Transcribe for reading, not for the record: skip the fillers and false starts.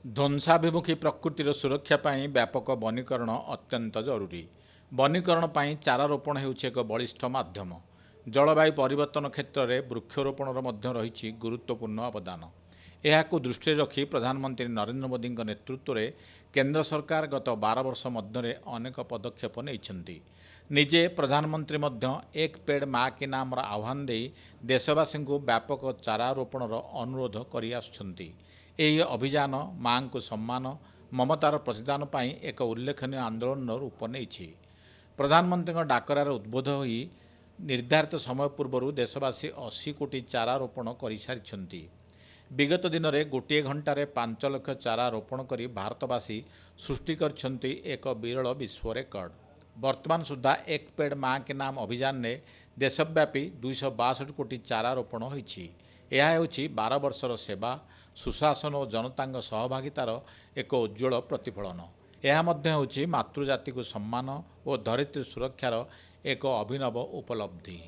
ଧ୍ୱଂସାଭିମୁଖୀ ପ୍ରକୃତିର ସୁରକ୍ଷା ପାଇଁ ବ୍ୟାପକ ବନୀକରଣ ଅତ୍ୟନ୍ତ ଜରୁରୀ। ବନୀକରଣ ପାଇଁ ଚାରା ରୋପଣ ହେଉଛି ଏକ ବଳିଷ୍ଠ ମାଧ୍ୟମ। ଜଳବାୟୁ ପରିବର୍ତ୍ତନ କ୍ଷେତ୍ରରେ ବୃକ୍ଷରୋପଣର ମଧ୍ୟ ରହିଛି ଗୁରୁତ୍ୱପୂର୍ଣ୍ଣ ଅବଦାନ। ଏହାକୁ ଦୃଷ୍ଟିରେ ରଖି ପ୍ରଧାନମନ୍ତ୍ରୀ ନରେନ୍ଦ୍ର ମୋଦିଙ୍କ ନେତୃତ୍ୱରେ କେନ୍ଦ୍ର ସରକାର ଗତ 12 ବର୍ଷ ମଧ୍ୟରେ ଅନେକ ପଦକ୍ଷେପ ନେଇଛନ୍ତି। ନିଜେ ପ୍ରଧାନମନ୍ତ୍ରୀ ମଧ୍ୟ ଏକ ପେଡ଼ ମା କି ନାମର ଆହ୍ୱାନ ଦେଇ ଦେଶବାସୀଙ୍କୁ ବ୍ୟାପକ ଚାରା ରୋପଣର ଅନୁରୋଧ କରିଆସୁଛନ୍ତି। ଏହି ଅଭିଯାନ ମା'ଙ୍କୁ ସମ୍ମାନ ମମତାର ପ୍ରତିଦାନ ପାଇଁ ଏକ ଉଲ୍ଲେଖନୀୟ ଆନ୍ଦୋଳନର ରୂପ ନେଇଛି। ପ୍ରଧାନମନ୍ତ୍ରୀଙ୍କ ଡାକରାରେ ଉଦ୍ବୁଦ୍ଧ ହୋଇ ନିର୍ଦ୍ଧାରିତ ସମୟ ପୂର୍ବରୁ ଦେଶବାସୀ 80 କୋଟି ଚାରା ରୋପଣ କରିସାରିଛନ୍ତି। ବିଗତ ଦିନରେ ଗୋଟିଏ ଘଣ୍ଟାରେ 5 ଲକ୍ଷ ଚାରା ରୋପଣ କରି ଭାରତବାସୀ ସୃଷ୍ଟି କରିଛନ୍ତି ଏକ ବିରଳ ବିଶ୍ୱ ରେକର୍ଡ। ବର୍ତ୍ତମାନ ସୁଦ୍ଧା ଏକ ପେଡ଼ ମା କି ନାମ ଅଭିଯାନରେ ଦେଶବ୍ୟାପୀ 262 କୋଟି ଚାରା ରୋପଣ ହୋଇଛି। ଏହା ହେଉଛି 12 ବର୍ଷର ସେବା, ସୁଶାସନ ଓ ଜନତାଙ୍କ ସହଭାଗିତାର ଏକ ଉଜ୍ଜ୍ୱଳ ପ୍ରତିଫଳନ। ଏହା ମଧ୍ୟ ହେଉଛି ମାତୃଜାତିକୁ ସମ୍ମାନ ଓ ଧରିତ୍ରୀ ସୁରକ୍ଷାର ଏକ ଅଭିନବ ଉପଲବ୍ଧି।